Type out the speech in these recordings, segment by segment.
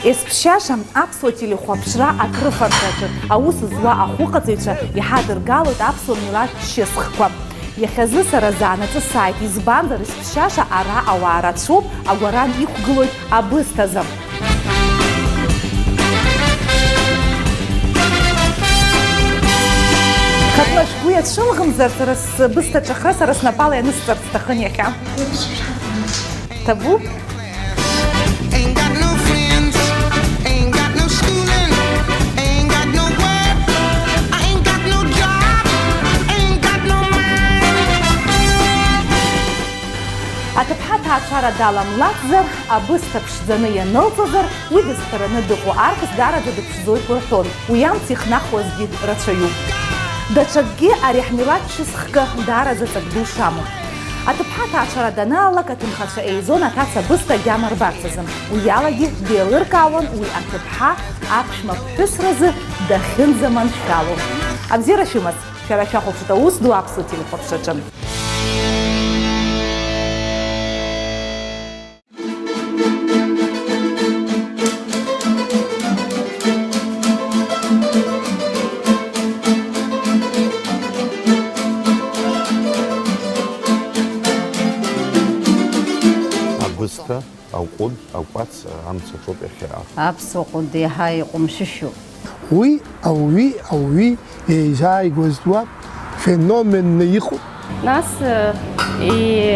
Есԥшьаша аԥсуа телехәаԥшра акрыфарҭаҿы аус зуа ахәыҟаҵаҩцәа иҳадыргалоит аԥсуа милаҭ шьысхқәа. Иахьазы сара заанаҵысааит, избанзар есԥшьаша ара ауаа рацәоуп, агәаран иқәгылоит абысҭазы. Хатәла шәгәы иацәымӷымзар, сара сбысҭаҿахра сара снапала ианысҵарц сҭахын иахьа. Табуп? Аҭыԥҳа ҭаацәара даламлацзар, абысҭа ԥшӡаны ианылҵозар, уи дызҳәараны дыҟоу арԥыс даараӡа дыԥшӡоит рҳәон. Уи амц ихнахуазгьы рацәаҩуп. Даҽакгьы ари ҳмилаҭ шьысхкы даараӡа ҵак ду шамоуп. Аҭыԥҳа ҭаацәара данаалак, аҭынхацәа еизон аҭаца бысҭа агьама рбарц азы. Уи алагьы деилыркаауан уи аҭыԥҳа аԥшәма ԥҳәысразы дахьынӡаманшәало. Абзиара шәымаз, шәара шәахәаԥшит аус ду аԥсуа телехәаԥшраҿы. Абысҭа, аҟәыд, акәац амцаҿоуп иахьа. Аԥсуа ҟәыд иаҳа иҟәымшәышәуп. Уи ауи еизааигәазтәуа феноменны иҟоуп. Нас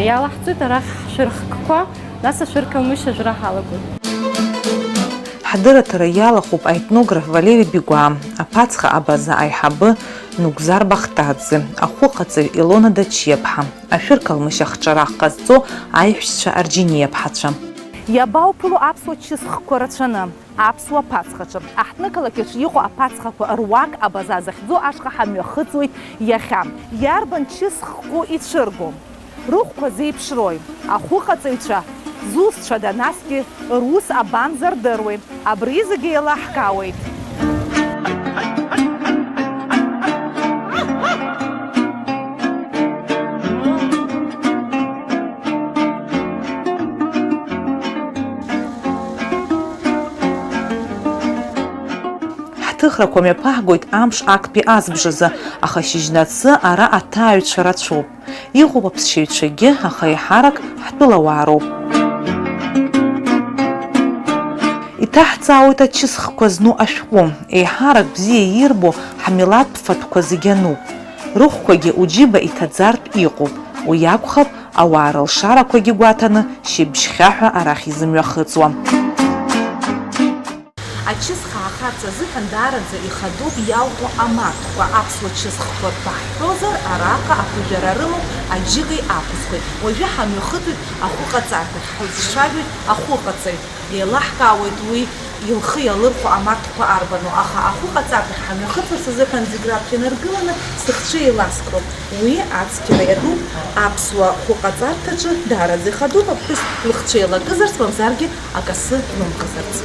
иалаҳҵоит арахь ҳшәырхкқәа, нас ашәыркамышь ажәра ҳалагоит. Ҳдырраҭара иалахәуп аетнограф Валери Бигәаа, аԥацха абаза аиҳабы Нугзар Бахтаӡе, ахәыҟаҵаҩ Илона Дачиаԥҳа, ашәыркалмышь ахҿарах ҟазҵо аиҳәшьцәа Арџьениаԥҳацәа. Иабауԥыло аԥсуа чысхқәа рацәаны, аԥсуа ԥацхаҿы. Аҳҭнықалақьаҿы иҟоу аԥацхақәа руак абаза захьӡо ашҟа ҳамҩахыҵуеит иахьа. Иарбан чысхқәоу ицәырго? Рыхәқәа зеиԥшрои? Ахәыҟаҵаҩцәа зусҭцәада, насгьы рус абанзардыруеи? Абри зегьы еилаҳкаауеит. Ҳҭыхрақәа мҩаԥаҳгоит амш актәи азбжазы, аха шьыжьнацы ара аҭааҩцәа рацәоуп. Иҟоуп аԥсшьаҩцәагьы, аха иҳарак ҳтәылауаа роуп. Иҭаҳҵаауеит ачысхқәа зну ашәҟәы, еиҳарак бзиа ирбо ҳмилаҭ ԥфатәқәа зегьы ануп. Рыхәқәагьы уџьыба иҭаӡартә иҟоуп. Уи акәхап ауаа рылшарақәагьы гәаҭаны шьыбжьхьаҳәа арахь изымҩахыҵуа. Ачысха ахарц азыҳәан даараӡа ихадоуп иалҟьо амарҭқәа. Аԥсуа чысхқәа баҳҳәозар, араҟа аԥыжәара рымоуп аџьыки аԥсқәеи. Уажәы ҳамҩахыҵуеит ахәыҟаҵарҭахь, ҳазцәажәоит ахәыҟаҵаҩ. Еилаҳкаауеит уи илхы иалырхәо амарҭқәа арбану, аха ахәыҟаҵарҭахь ҳамҩахыҵырц азыҳәан зегь раԥхьа инаргыланы сыхцәы еиласкроуп. Уи ацқьара иатәуп аԥсуа хәыҟаҵарҭаҿы, даараӡа ихадоуп аԥҳәыс лыхцәы еилагызарц, мамзаргьы акасы лымҟазарц.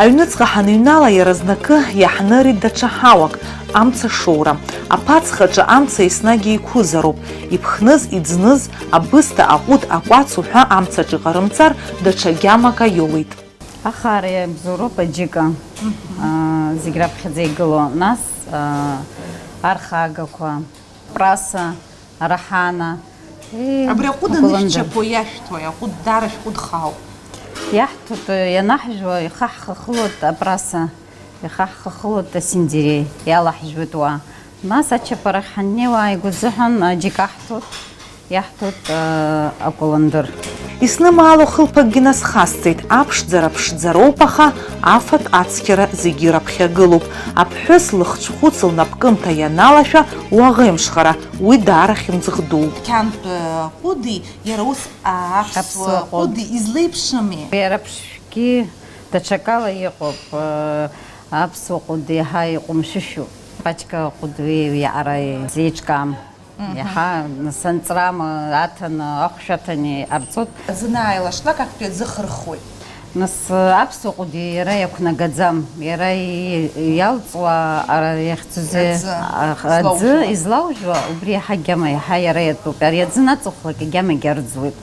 Аҩныҵҟа ҳаныҩнала иаразнакы иаҳнырит даҽа ҳауак, амца шоура. Аԥацхаҿы амца еснагь еиқәызароуп. Иԥхныз, иӡныз, абысҭа, аҟәыд, акәац уҳәа амцаҿ иҟарымҵар, даҽа гьамак аиоуеит. Ахара иабзоуроуп аџьыка, зегь раԥхьаӡа игыло. Нас архагақәа, праса, раҳана. Абри аҟәыд анышәчаԥо иашәҭуеи, аҟәыд даара шәҟәыдхаауп. Иаҳҭоит ианаҳжәуа, ихаҳхахылоит апраса, ихаҳхахылоит асиндиреи, иалаҳжәуеит уа. Нас ачаԥарахь ҳаннеиуа ааигәазыҳәан аџьыка аҳҭоит, иаҳҭоит акәыландыр. Иснымаало хылԥакгьы насхасҵеит, аԥшӡара ԥшӡароуп, аха афатә ацқьара зегьы раԥхьагылоуп. Аԥҳәыс лыхцәхәыц лнапкымҭа ианалашәа уаӷеимшхара, уи даара хьымӡӷ дууп. Қьантә ҟәыди, иара ус аԥсуа ҟәыди излеиԥшыми? Иара ԥшьгьы даҽакала иҟоуп, аԥсуа ҟәыд иаҳа иҟәымшәышәуп. Пачка ҟәыдуи иаара зеиҿкаам. Иаҳа санҵрама аҭаны, ахәшәаҭани арҵоит. Зынааилашәлак актәи аӡы хырхуеит. Нас аԥсуа ҟәыди иара иақәнагаӡам, иара иалҵуа иахьцузе аӡы излаужьуа, убри иаҳа агьама, иаҳа иара иатәуп. Ари аӡы наҵухлак агьамагьы арӡуеит.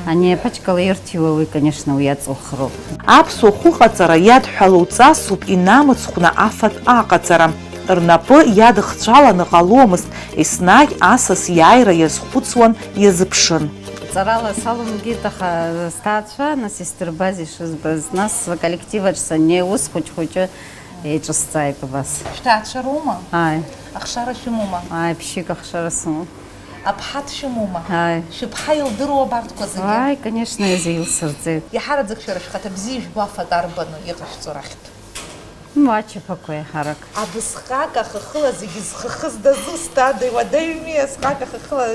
Ани аԥаჭкала ирҭиуа уи, конечно, уи аҵухроуп. Аԥсуа хәыҟаҵара иадҳәало ҵасуп инамыцхәны афатә аҟаҵара. Рнапы иадыхцәаланы ҟаломызт, еснагь асас иааира иазхәыцуан, иазыԥшын. Ҵарала салымгеит, аха сҭаацәа, нас исдырбаз ишызбаз, нас коллективаҿ саннеи ус хәыҷ-хәыҷы еиҿысҵааит убас. Шәҭаацәа роума? Аи. Ахшара шәымоума? Аи, ԥшьик ахшара сымоуп. Аԥҳа дшәымоума? Аи. Шәыԥҳа илдыруа абарҭқәа зегьы? Аи, конечно, изеилсырҵеит. Иаҳараӡак шәара шәхаҭа бзиа ижәбо афатә арбаны иҟашәҵо рахьтә. Ачаԥақәа иаҳарак. Абысҟак ахахыла зегьы зхахыз дазусҭада, иуадаҩми асҟак ахахыла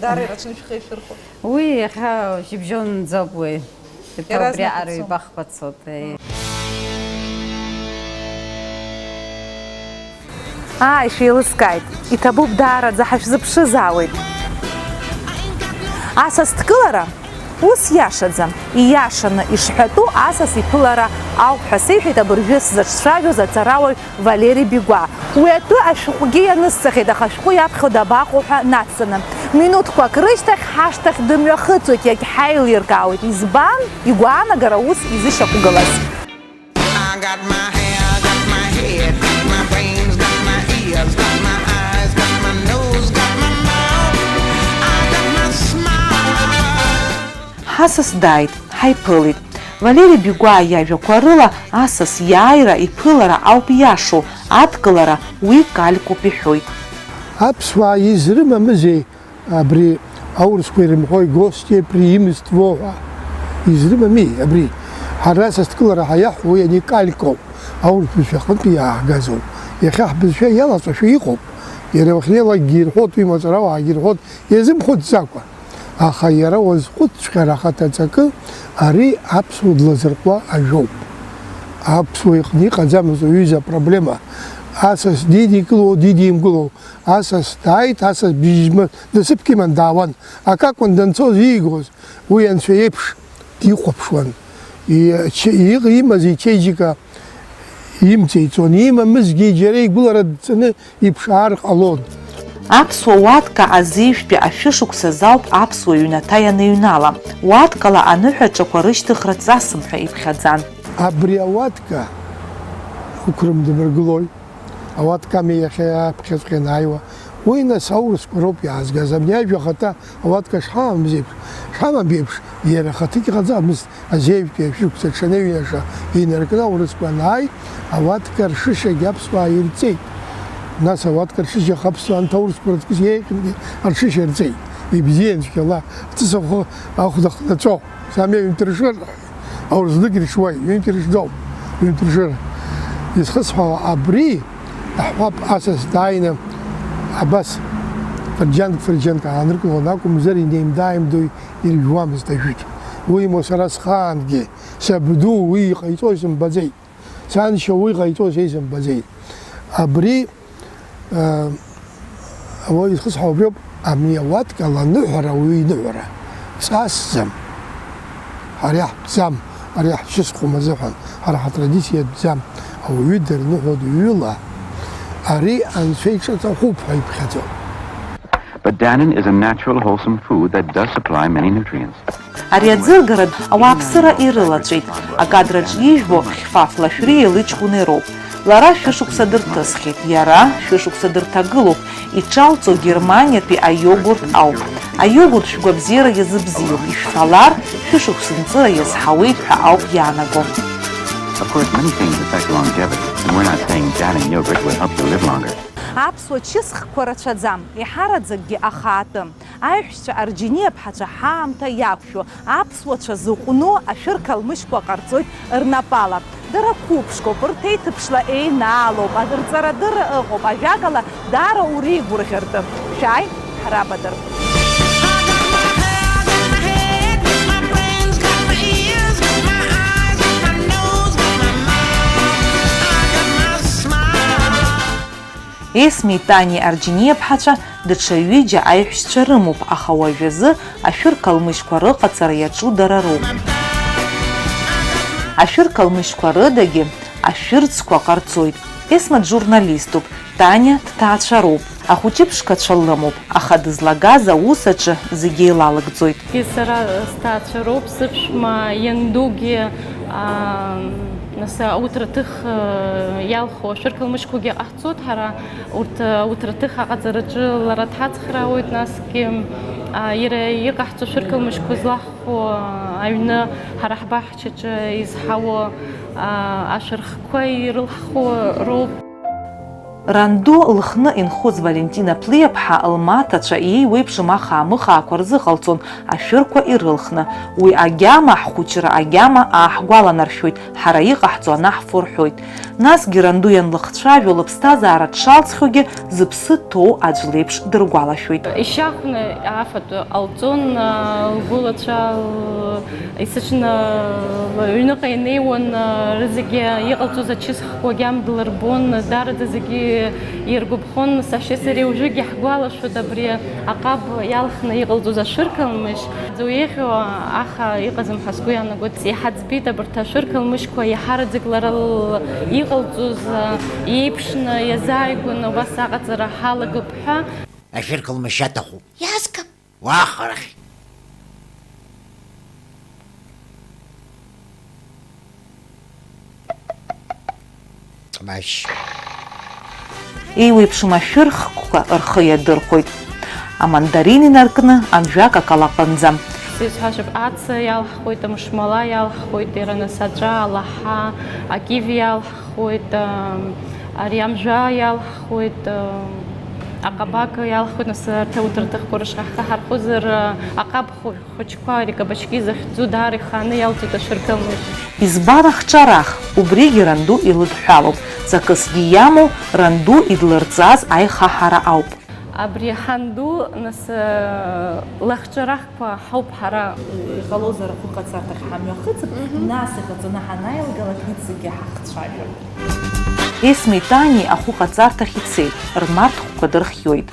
даара ираҽны шәхы ишәырхәо? Уи иахьа шьыбжьонӡоуп уи. Убри аҟара ибахԥацот. Ишәеилыскааит, иҭабуп даараӡа ҳашәзыԥшызаауеит. Асас дкылара ус иашаӡам, ииашаны ишҳәатәу асас иԥылара ауп ҳәа сеиҳәеит абыржәы сзаҿцәажәоз аҵарауаҩ Валери Бигәа. Уи атәы ашәҟәгьы ианысҵахьеит, аха ашәҟәы иаԥхьо дабаҟоу ҳәа нацҵаны. Минуҭқәак рышьҭахь ҳашҭахь дымҩахыҵуеит, иагьҳаилиркаауеит. Избан, игәаанагара ус изышьақәгылаз. Асас дааит, ҳаиԥылеит. Валери Бигәа иажәақәа рыла асас иааира иԥылара ауп иашоу, адкылара уи калькуп иҳәоит. Аԥсуаа изрымамызеи абри аурысқәа ирымҳәо гостие преимство ҳәа изрымами абри. Ҳара асас дкылара ҳаиаҳәо уи ани калькоуп, аурыс бызшәа аҟнытәи иааҳгазоуп. Иахьа ҳбызшәа иалаҵәашәа иҟоуп. Иара уахьнеилакгьы ирҳәоит, уи маҵураауаагьы ирҳәоит, иазымхәыцӡакәа. Аха иара уазхәыцҵәҟьар ахаҭаҵакы ари аԥсуа длазырҟәуа ажәоуп. Аԥсуа иҟны иҟаӡамыз аҩыза апроблема. Асас дидикылоу, дидимгылоу. Асас дааит, асас насыԥк иман даауан. Акакәын данцоз иигоз, уи анцәа еиԥш дихәаԥшуан. Имаз ичеиџьыка имҵеиҵон, имамызгьы џьара игәылара дцаны иԥшаар ҟалон. Аԥсуа уатка азеижәтәи ашәышықәсаз ауп аԥсуа ҩнаҭа ианыҩнала. Уаткала аныҳәаҿақәа рышьҭыхра ҵасым ҳәа иԥхьаӡан. Абри ауатка уқәрымдмыргылои, ауатками иахьа ԥхьаҵәҟьа ианааиуа. Уи нас аурысқәа роуп иаазгаз. Абни ажәа ахаҭа ауатка шҳамамыз еиԥш, шҳамам еиԥш, иара ахаҭагь иҟаӡамызт. Азеижәтәи ашәышықәса дшаныҩнаша инаркны аурысқәа анааи, ауатка ршышьагьы аԥсуаа ирҵеит. Нас ауатка ршышьа аԥсуаа анҭ аурысқәа рыҵкыс иеиӷьнгьы аршышьа рҵеит. Ибзиан цәгьала, ҵыс ахәдахнаҵәо, самеи ҩынтә аурыснык иршуа, ҩынтә иршӡоуп, ҩынтә ршыра. Изхысҳәаауа абри аҳәап асас дааины абас фырџьанк ааныркылон акәымзар инеимда-ааимдо иржәуамызт ажәытә. Уи мо сара схаангьы сабду уи иҟаиҵоз исымбаӡеит. Саншьа уи иҟаиҵоз исымбаӡеит. Абри ауаҩ изхысҳәаауа абриоуп, абни ауатка ланыҳәара уаҩы иныҳәара ҵасӡам. Ҳара иаҳтәӡам, ара иаҳшьысхуам азыҳәан, ҳара ҳатрадициа тәӡам. Ауаҩы дарныҳәо дҩыла, ари анцәа иҿаҵахәуп ҳәа иԥхьаӡоуп. But Dannon is a natural, wholesome food that does supply many nutrients. Ари аӡыргара ауааԥсыра ирылаҵәеит. Акадраҿ ижәбо Хьфаф Лашәриа лыҷкәыни роуп. Лара шәышықәса дырҭысхьеит, иара шәышықәса дырҭагылоуп. Иҿалҵо Германиатәи аиогурт ауп. Аиогурт шәгәабзиара иазыбзиоуп. Ишәфалар шәышықәсынҵыра иазҳауеит ҳәа ауп иаанаго. Of course, many things affect longevity, and we're not saying Dannon yogurt will help you live longer. Аԥсуа чысхқәа рацәаӡам, иҳараӡакгьы ахаатәы. Аиҳәшьцәа Арџьениаԥҳацәа ҳаамҭа иақәшәо, аԥсуацәа зыҟәну ашәырқалмышьқәа ҟарҵоит рнапала. Дара қәыԥшқоуп, рҭеиҭыԥшла еинаалоуп, адырҵарадырра ыҟоуп, ажәакала даара уреигәырӷьартәым. Шәааи, ҳрабадыр. Есми Тани Арџьениаԥҳацәа даҽа ҩыџьа аиҳәшьцәа рымоуп, аха уажәазы ашәырқалмышьқәа рыҟаҵара иаҿу дара роуп. Ашәыр калмышьқәа рыдагьы ашәырӡқәа ҟарҵоит. Есма журналиступ, Таниа дҭаацәароуп, ахәыҷы ԥшқацәа лымоуп, аха дызлагаз аус аҿы зегьы еилалыгӡоит. Сара сҭаацәароуп, сыԥшәма иандугьы нас ауҭраҭых иалху ашәыр калмышьқәагьы ҟаҳҵоит ҳара, урҭ ауҭраҭых аҟаҵараҿы лара дҳацхраауеит, насгьы иара иҟаҳҵо ашәыр калмышьқәа злаҳху аҩны ҳара ҳбаҳчаҿы изҳауа ашәырхқәа ирылҳху роуп. Ранду лхны инхоз Валентина Плиаԥҳа лмаҭацәа иеиуеиԥшым ахаа-мыхаақәа рзыҟалҵон ашәырқәа ирылхны. Уи агьама ҳхәыҷра агьама ааҳгәаланаршәоит, ҳара иҟаҳҵо анаҳфо рҳәоит. Насгьы ранду ианлыхцәажәо лыԥсҭазаара дшалҵхьоугьы зыԥсы ҭоу аӡә леиԥш дыргәалашәоит. Ишьахәны афатә ҟалҵон, лгәылацәа исыҽны ҩныҟа инеиуан, зегьы иҟалҵоз ачысхқәа агьама длырбон, даараӡа зегьы иргәаԥхон. Сашьеи сареи уажәыгьы ҳгәалашәоит абри аҟаб иалхны иҟалҵоз ашәыр калмышь. Еиӷьу аха иҟазым ҳәа сгәы иаанагоит. Иаҳа ӡбеит абарҭ ашәыр калмышьқәа иаҳараӡак лара иҟалҵоз иеиԥшны иазааигәан убас аҟаҵара ҳалагап ҳәа. Ашәыр калмышь аҭахуп. Иазгап. Уаҟа арахь. Машь. Еиуеиԥшым ашәырхқәа рхы иадырхәоит. Амандарин инаркны амжәак акалаҟынӡа. Сизҳәашьап, аца иалҳхуеит, амшмала иалҳхуеит, нас аҵәа, алаҳа, акиви иалҳхуеит, ари амжәа иалҳхуеит, аҟабак иалҳхуеит, нас арҭ ауҭраҭыхқәа рышҟа ҳархозар аҟаб хәыҷқәа, ари кабачки захьӡу даара ихааны иалҵит ашәыр калмышь. Избан ахҿарах, убригьы ранду илыдҳәалоуп. Ҵакысгьы иамоу ранду идлырҵаз аихаҳара ауп. Абри ҳанду нас лахҿарахқәа ҳауп ҳара. Иҟалозар ахәыҟаҵарҭахь ҳамҩахыҵып, нас иҟаҵаны ҳанаилгалак иҵегьы ҳахцәажәап. Есмеи Таниеи ахәыҟаҵарҭахь ицеит, рмарҭқәа дырхиоит.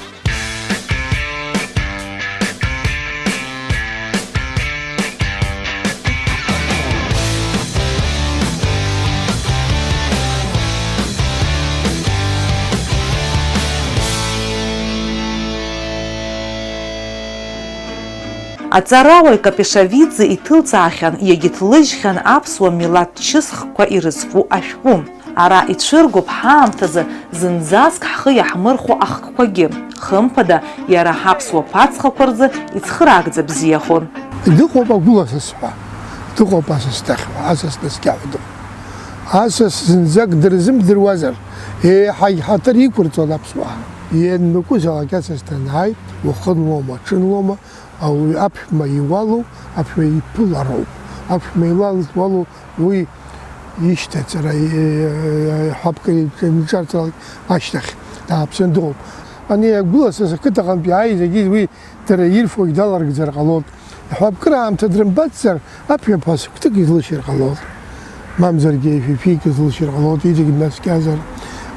Аҵарауаҩ Капешавиӡе иҭылҵаахьан, иагьыҭлыжьхьан аԥсуа милаҭ чысхқәа ирызку ашәҟәы. Ара ицәыргоуп ҳаамҭазы зынӡаск ҳхы иаҳмырхәо ахкқәагьы. Хымԥада иара ҳаԥсуа ԥацхақәа рзы ицхыраагӡа бзиахон. Дыҟоуп агәыласыс ҳәа, дыҟоуп асасҭахьҳәа, асас наскьаҳәа дыҟоуп. Асас зынӡак дырзымдыруазар, еиҳа иҳаҭыр иқәырҵон аԥсуаа. Ианмыкәызалак асас данааи, уахынлома, ҽынлома, ауаҩ аԥшәма иуалу, аԥшәма иԥылароуп. Аԥшәма илалыҭуалу уи ишьҭаҵара ҳәаԥк иҿарҵалак ашьҭахь дааԥсын дыҟоуп. Ани агәыласыс ақыҭаҟантәи ааизагьы уи дара ирфогь даларгӡар ҟалоит. Ҳәаԥкыраамҭа дрымбацзар, аԥшәма ԥҳәыс кәтык излышьыр ҟалоит. Мамзаргьы фифик излышьыр ҟалоит, иҵегь днаскьазар.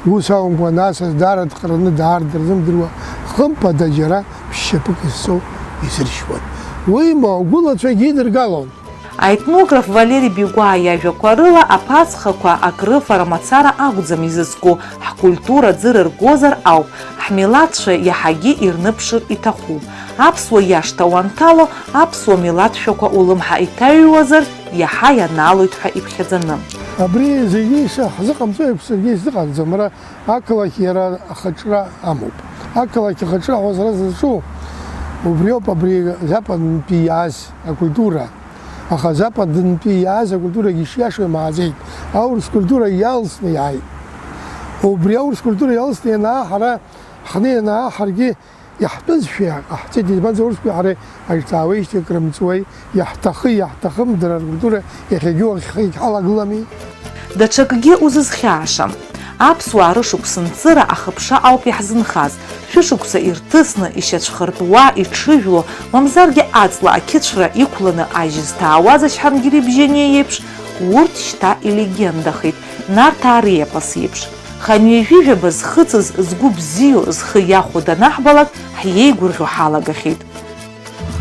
Ус аумкәан асас даара дҟараны даар дырзымдыруа, хымԥада џьара ԥшьшьапык изцоу изыршьуан. Уи агәылацәагьы идыргалон. Аетнограф Валери Бигәаа иажәақәа рыла аԥацхақәа акрыфара мацара акәӡам изызку, ҳкультура ӡыра ргозар ауп, ҳмилаҭцәа иаҳагьы ирныԥшыр иҭахуп. Аԥсуа иашҭа уанҭало, аԥсуа милаҭшәақәа улымҳа иҭаҩуазар, иаҳа ианалоит ҳәа иԥхьаӡаны. Абри зегьы ҳзыҟамҵо саргьы исзыҟамҵом, ара ақалақь иара ахаҿра амоуп. Ақалақь ахаҿра ҳәа зызҿу убриоуп абри западнтәи иааз акультура. Аха западнтәи иааз акультурагьы ишиашоу имааӡеит. Аурыс культура иалсны иааит. Убри аурыс культура иалсны ианаа ҳара ҳхны ианаа ҳаргьы иаҳтәызшәа иҟаҳҵеит. Избанзар аурыстәи ҳара ҳаҿҵаауеижьҭеи крымҵуеи, иаҳҭахым дара ркультура иахьагьы ҳалагылами. Даҽакгьы узызхьаашам. Аԥсуаа рышықәсанҵыра ахыԥша ауп иаҳзынхаз. Шәышықәса ирҭысны, ишьацәхыртуа, иҽыжәло, мамзаргьы аҵла ақьыцәра иқәланы ажьы зҭаауаз ачҳангьери бжьаниа иеиԥш, урҭ шьҭа илегендахеит, Нарҭаа репос иеиԥш. Ханиажәижәаба зхыҵыз, згәы бзиоу, зхы иахәо данаҳбалак, ҳиеигәырӷьо ҳалагахьеит.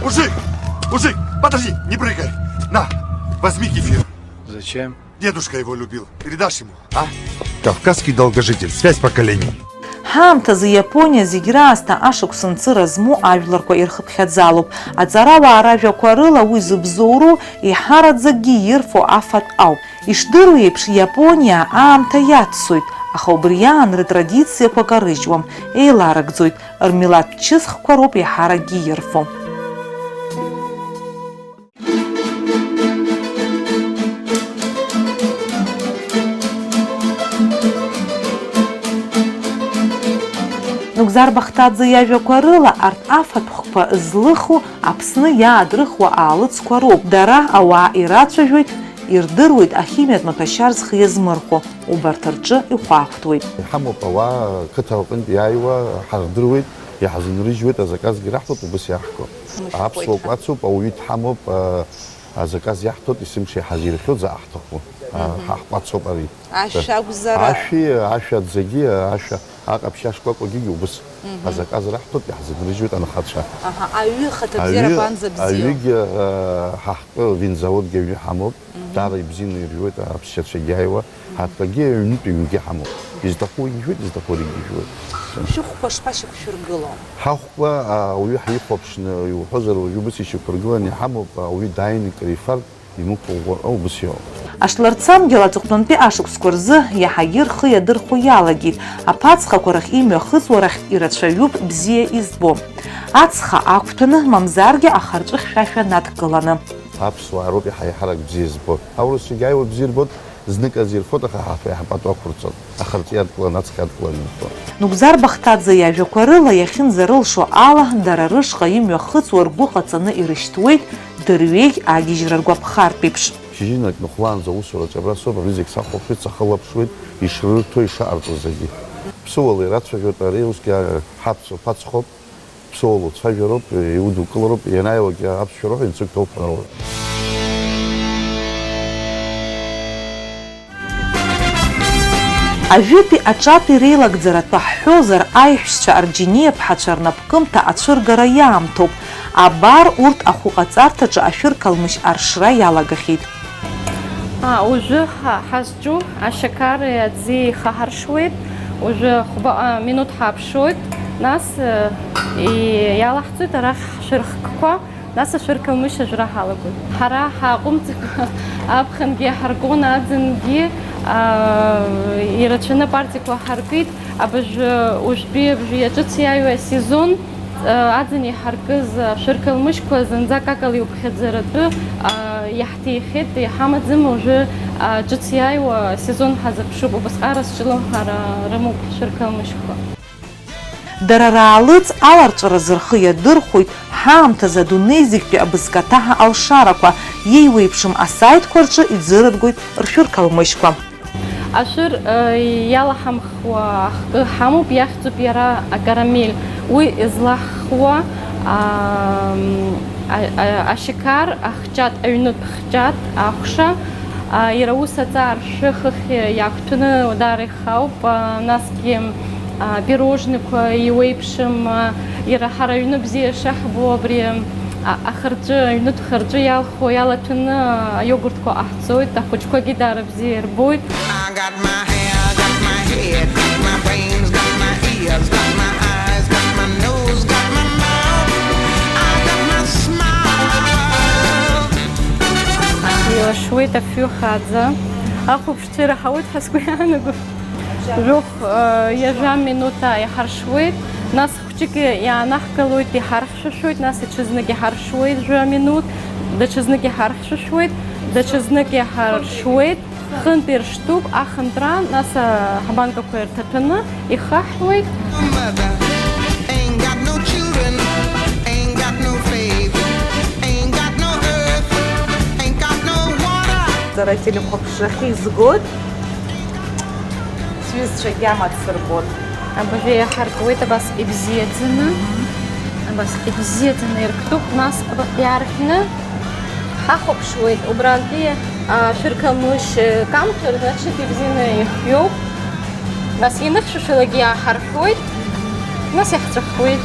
Мужик! Мужик! Подожди! Не прыгай! На! Возьми кефир! Зачем? Дедушка его любил. Передашь ему, а? Кавказский долгожитель. Связь поколений. Ҳаамҭазы Иапониа зегь раасҭа ашықәс мцыра змоу ажәларқәа ирхыԥхьаӡалоуп. Аҵарауаа ражәақәа рыла уи зыбзоуроу иҳараӡакгьы ирфо афатә ауп. Ишдыру еиԥш Иапониа аамҭа иаццоит, аха убри аан рытрадициақәа карыжьуам, еиларыгӡоит, рмилаҭтә чысхқәа роуп иаҳаракгьы ирфо. Нугзар Бахтаӡе иажәақәа рыла арҭ афатәқәа злыху Аԥсны иаадрыхуа аалыҵқәа роуп. Дара ауаа ирацәажәоит, ирдыруеит ахимиатә маҭәашьар зхы иазмырхәо, убарҭ рҿы ихәаахәҭуеит. Иҳамоуп ауаа қыҭа аҟынтә иааиуа ҳахдыруеит, иаҳзынрыжьуеит, азаказ раҳҭоит, убас иаҳҳәо. Аԥсуа кәацуп, ауаҩы дҳамоуп, азаказ иаҳҭоит, есымша иҳазирхьоу зааҳҭаху. Ҳаҳкәацоуп ари. Ашәа акәзара. Ашәа аӡагьы, ашәа аҟаԥшьы ашкәакәагьы убас азаказ раҳҭоит, иаҳзынрыжьуеит анхацәа. Аҩы хаҭабзиара банӡа бзиоуп. Аҩыгьы ҳахтәы винзаводгьы аҩы ҳамоуп, даара ибзианы иржәуеит аԥсшьацәагьы аиуа, ҳаҭкагьы аҩнытә ҩнгьы ҳамоуп. Изҭаху ижәуеит, изҭаху регьы ижәуеит. Шәыхәқәа шԥашьақәшәыргыло? Ҳахәқәа ауаҩы ҳихәаԥшны иуҳәозар, уажәы убас ишьақәыргыланы иҳамоуп, ауаҩы дааины икарифар, имықәыӷәӷәа, убас иоуп. Ашларцамгьы аҵыхәтәантәи ашықәсқәа рзы иаҳагьы рхы иадырхәо иалагеит. Аԥацхақәа рахь имҩахыҵуа рахь ирацәаҩуп бзиа избо. Ацха ақәҭәаны, мамзаргьы ахарҵәы хьшәашәа надкыланы. Аԥсуаа роуп иҳаиҳарак бзиа збо. Аурысгьы ааиуа бзиа ирбоит, знык азирфоит, аха ҳаԥату ақәырҵоит. Ахарҵәы иадкыланы, ацха иадкыланы избо. Нугзар Бахтаӡе иажәақәа рыла иахьынӡарылшо ала, дара рышҟа имҩахыҵуа ргәы ҟаҵаны ирышьҭуеит, дырҩегь агьежьра ргәаԥхартә еиԥш. Шьыжьынак ныхәлаанӡа аусура ҿабрасоуп, ари зегь сахәаԥшуеит, сахылаԥшуеит, ишрырҭо, ишаҟарҵоз зегьы. Ԥсыуала ирацәажәоит, ари усгьы ҳаԥцәоуп, ԥсыуала уцәажәароуп, иудукылароуп, ианааиуагьы аԥсшәароуп, инцәык ҭоуԥхароуп. Ажәытәи аҿатәи реилагӡаратәы ҳҳәозар, аиҳәшьцәа арџьиниаԥҳацәа рнапкымҭа ацәыргара иаамҭоуп. Абар урҭ ахәыҟаҵарҭаҿы ашәыркалмышь аршра иалагахьеит. Ужәы ҳазҿу ашьакар аӡы ихаҳаршуеит, ужәы минуҭ ҳааԥшуеит, нас иалаҳҵоит арахь ҳшәырхкқәа, нас ашәыркалмышь ажәра ҳалагоит. Ҳара ҳааҟәымҵқәа аԥхынгьы иаҳаргон, аӡынгьы ирацәаны апартиақәа ҳаркит, уажәтәи иаҿыц иааиуа асезон аӡын иҳаркыз ашәыркалмышьқәа зынӡа акакала иуԥхьаӡаратәы иаҳҭихит, иҳамаӡам, уажәы ҿыц иааиуа асезон ҳазыԥшуп, убасҟара сҿылымҳара рымоуп ҳшәыркалмышьқәа. Дара раалыҵ аларҵәаразы рхы иадырхәоит ҳаамҭазы адунеи зегьтәи абызкаҭаҳа алшарақәа, иеиуеиԥшым асаитқәа рҿы иӡырыргоит ршәыркалмышьқәа. Ашәыр иалаҳамхуа ахкы ҳамоуп, иахьӡуп иара акарамель. Уи излаҳхуа ашьакар, ахҷаҭ, аҩнытә хҷаҭ, ахәша, иара ус аҵаа ршәы хыхь иақәҭәаны даара ихауп, насгьы пирожникқәа иуеиԥшым, иара ҳара аҩны бзиа шаҳбо, абри ахырҵәы, аҩнытә хырҵәы иалхо иалаҭәаны айогуртқәа ҟаҳҵоит, ахәыҷқәагьы даара бзиа ирбоит. Илашуеит афҩы хаҵа, ахәаԥшцәа ираҳауеит ҳәа сгәы иаанагоит. Жәохә иажәа минуҭа иҳаршуеит, нас хәҷык иаанаҳгалоит, иҳархьшәашәоит, нас даҽазнык иҳаршуеит жәа минуҭ, даҽазнык иҳархьшәашәоит, даҽазнык иҳаршуеит, хынтә ирштуп, ахынтәра, нас ҳабанкақәа ирҭаҭәаны ихаҳуеит. Дара телехәаԥшрахьы изгоит, сҩызцәагьы амаҵ сырбон. Абажәы иаҳаркуеит, абас ибзиаӡаны, ирктуп, нас иаарҳәны ҳахәаԥшуеит, убрантәи ашәыркалмышь камҭәар, значит ибзианы ихиоуп, нас ианыхьшәашәалагьы иааҳарҳәуеит, нас иаҳҵәахуеит.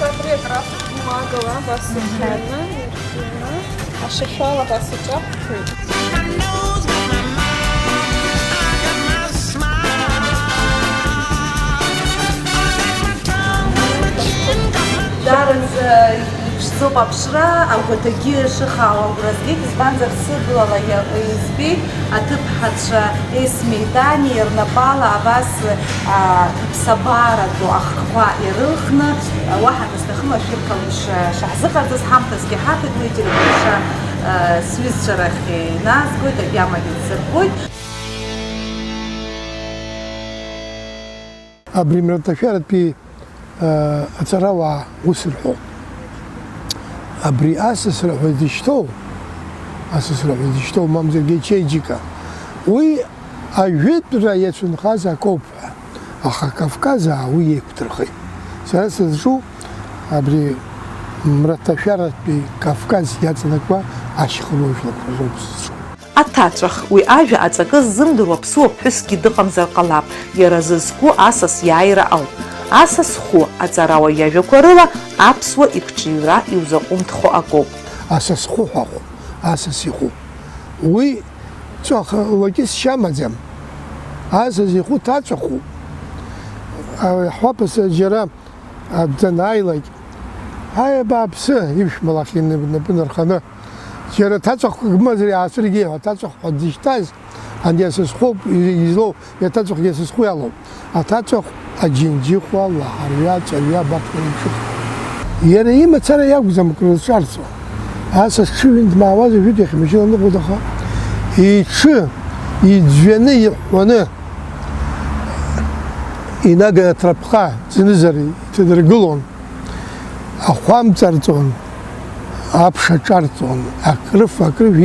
Абри акрафтә бумагала абас ирҳәаны, ашашәала абас иҿаҳәшәоит. иԥшӡоуп аԥшра, агәаҭагьы шыхаау агәра згеит, избанзар сыблала избеит аҭыԥҳацәа Есмеидани рнапала абас иԥсабара ду ахқәа ирылхны, уаҳа дысҭахым ашәыр ҟалмыш шаҳзыҟарҵаз, ҳамҭазгьы ҳаҭагылеит, иргәырша сҩызцәа рахь иназгоит, агьамагьы дсырбоит. Абри мраҭашәаратәи аҵарауаа ус рҳәоит. Абри асасра ҳәа дишьҭоу, мамзаргьы ачеиџьыка, уи ажәытәра иацәынхаз акоуп ҳәа, аха Кавказаа уи еиқәдырхеит. Сара сызҿу абри мраҭашәаратәи Кавказ иаҵанакуа ашьхаруажәлақәа роуп сызҿу. Аҭаҵәах, уи ажәа аҵакы ззымдыруа ԥсуа ԥҳәысгьы дыҟамзар ҟалап, иара зызку асас иааира ауп. Асас хәы аҵарауа иажәақәа рыла аԥсуа иқәҿиара иузаҟәымҭхо акоуп. Асас хәы ҳәаҟоуп, асас ихәы. Уи ҵәах лакьыс шьамаӡам. Асас ихәы ҭаҵәахуп. Ҳәаԥаса џьара данааилак, ҳаи абааԥсы, иԥшәмалахь инапы нарханы, џьара ҭаҵәахқәак гмазар иаацәыргеиуа, аҭаҵәахқәа дишьҭаз, ани асасхәоуп излоу, иаҭаҵәах иасасхәы иалоуп. Аҭаҵәах аџьынџьыхәа, лаҳарҩа, ҵаҩа баԥхьара иԥшыхуп. Иара имацара иакәӡам крызҿарҵо. Асас ҽыҩын дмаауаз ажәытә иахьмашьына ныҟәодаха, иҽы иӡәӡәаны, иҳәуаны, инага аҭраԥха зынызар иҭадыргылон, ахәамҵарҵон, аԥша ҿарҵон, акрыф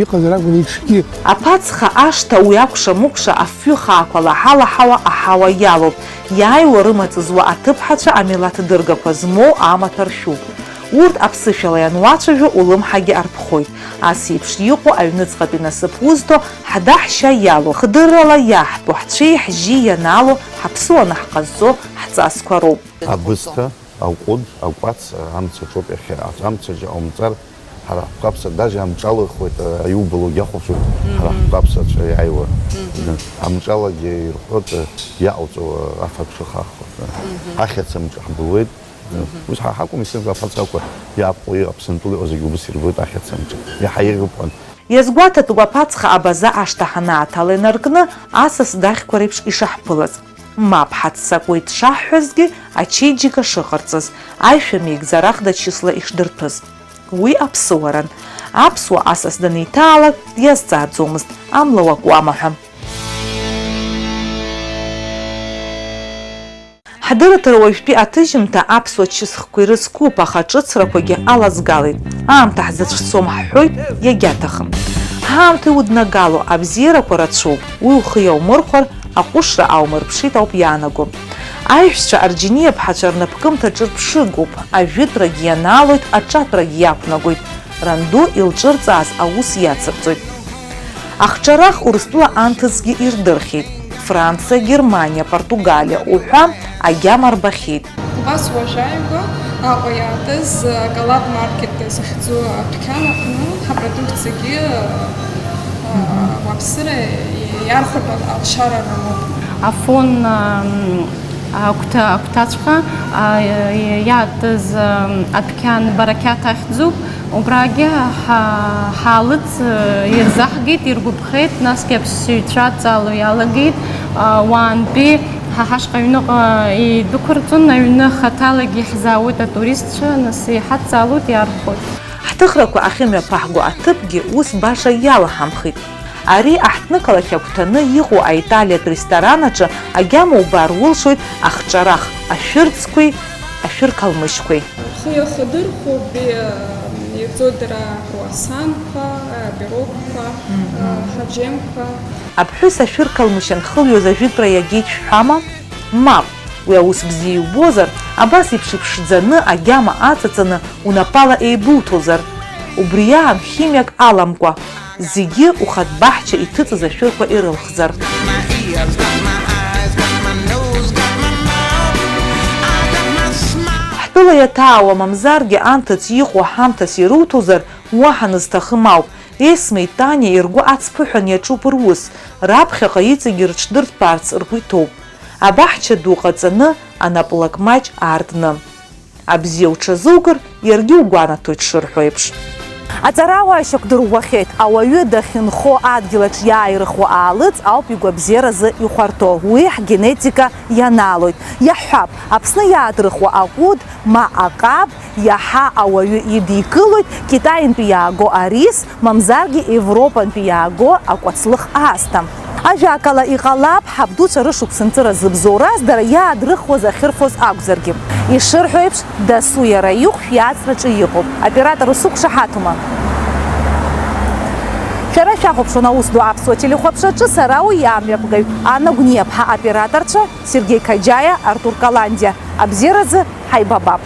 иҟазар акәын иҽгьы. Аԥацха ашҭа уи акәша-мыкәша афҩы хаақәа лаҳа-лаҳауа аҳауа иалоуп. Иааиуа рымаҵ-зуа аҭыԥҳацәа амилаҭ дыргақәа змоу амаҭ ршәуп. Урҭ аԥсышәала иануацәажәо улымҳагьы арԥхоит. Ас еиԥш иҟоу аҩныҵҟатәи насыԥ узҭо ҳада-ҳшьа иалоу, хдыррала иаҳтәу, ҳцәеи ҳжьи ианалоу, ҳаԥсуаны ҳҟазҵо ҳҵасқәа роуп. Абысҭа, аҟәыд, акәац амцаҿоуп иахьа. Амцаҿы ҟаумҵар, ҳара ҳҟаԥса, дажа амҿалырхуеит, иубалогьы ахәаԥшуеит, ҳара ҳҟаԥсацәа иааиуа. Амҿалагьы ирҳәоит, иаҟауҵо афатә шыхахуа. Ахьац амҿы ҳбылуеит. Ус ҳакәым исымка афацақәа иаапҟо иҟаԥсантәыла иҟоу зегьы убыс ирбоит ахьац амҿы. Иаҳа ирыпҟан. Иазгәаҭатәуп аԥацха абаза ашҭа ҳанааҭала инаркны, асас дахьқәа реиԥш ишаҳԥылаз. Мап ҳаццакуеит шаҳҳәазгьы, ачеиџьыка шыҟарҵаз, аишәа меигӡарахда числа ишдырҭәыз. Уи аԥсыуаран. Аԥсуа асас данеиҭаалак диазҵааӡомызт, амла уакуама ҳәа. Ҳдырыҭара уажәтәи аҭыжьымҭа аԥсуа чысхқәа ирызкуп, аха ҿыцрақәагьы алазгалеит. Аамҭа ҳзаҵәцом ҳҳәоит, иагьаҭахым. Ҳаамҭа иуднагало, абзиарақәа рацәоуп, уи ухы иаумырхәар, аҟәышра аумырԥшит ауп иаанаго. Аиҳәшьцәа Арџьениаԥҳацәа рнапкымҭаҿы рԥшыгоуп, ажәытәрагьы ианаалоит, аҿатәрагьы иақәнагоит. Ранду илҿырҵааз аус иацырҵоит. Ахҿарах Урыстәыла анҭыҵгьы ирдырхьеит. Франция, Германия, Португалия уҳәа агьама рбахьеит. Вас уважаемого аҟәиаатыз Галат маркет захьӡу адәқьан аҟны ҳапродукциагьы уаԥсыра иархәатәан алшара рымоуп. Афон агәҭаҵәҟьа иаатыз адәқьан Барақьаҭ ахьӡуп. Убрагьы ҳалыҵ ирзаҳгеит, иргәаԥхеит, насгьы аԥсыҩцәа ҵало иалагеит. Уаантәи ҳашҟа аҩныҟа идәықәырҵон, аҩны хаҭалагьы иаҳзаауеит атуристцәа, нас иҳадҵалоит, иархәоит. Ҳҭыхрақәа ахьымҩаԥаҳго аҭыԥгьы ус баша иалаҳамхит. Ари аҳҭнықалақь агәҭаны иҟоу аиталиатә ресторан аҿы агьама убар улшоит ахҿарах, ашәырӡқәеи, ашәырқалмышьқәеи. Хыдырхуп иҵодра круассанқәа, пирогқәа, ҳаџьемқәа. Аԥҳәыс ашәырқалмышь анхылҩоз ажәытәра иагеит шәҳәама? Мап, уи аус бзиа иубозар, абас еиԥш иԥшӡаны агьама аҵаҵаны унапала еибуҭозар. Убри аан химиак аламкәа, зегьы ухатә баҳча иҭыҵыз ашәырқәа ирылхзар. Ҳтәыла иаҭаауа мамзаргьы анҭыҵ иҟоу ҳамҭас ируҭозар, уаҳа назҭахым ауп. Есмеи Таниа иргәы ацԥыҳәан иаҿуп рус, раԥхьаҟа иҵегьы рыҽдырҭбаарц ргәы иҭоуп. Абаҳча ду ҟаҵаны, анапылакмаҷ аартны. абзиа уҽазукыр, иаргьы угәанаҭоит шырҳәо еиԥш. Аҵарауаа шьақәдыруахьеит, ауаҩы дахьынхо адгьылаҿ иааирыхуа аалыҵ ауп игәабзиаразы ихәарҭоу. Уи ҳгенетика ианаалоит. Иаҳҳәап, Аԥсны иаадрыхуа аҟәыд, ма аҟаб иаҳа ауаҩы идикылоит Китаинтәи иааго арис, мамзаргьы Европантәи иааго акәацлых аасҭа. Ажәакала иҟалап ҳабдуцәа рышықәсанҵыра зыбзоураз дара иаадрыхуаз ахьырфоз акәзаргьы. Ишырҳәо еиԥш, дасу иара ихәшә иацраҿы иҟоуп. Аоператор усықәшаҳаҭума? Шәара шәахәаԥшуан аус ду аԥсуа телехәаԥшаҿы, сара уи иамҩаԥгаҩ Анна Гәниаԥҳа, аоператорцәа Сергеи Қаџьаиа, Артур Каландиа. Абзиаразы ҳаибабап.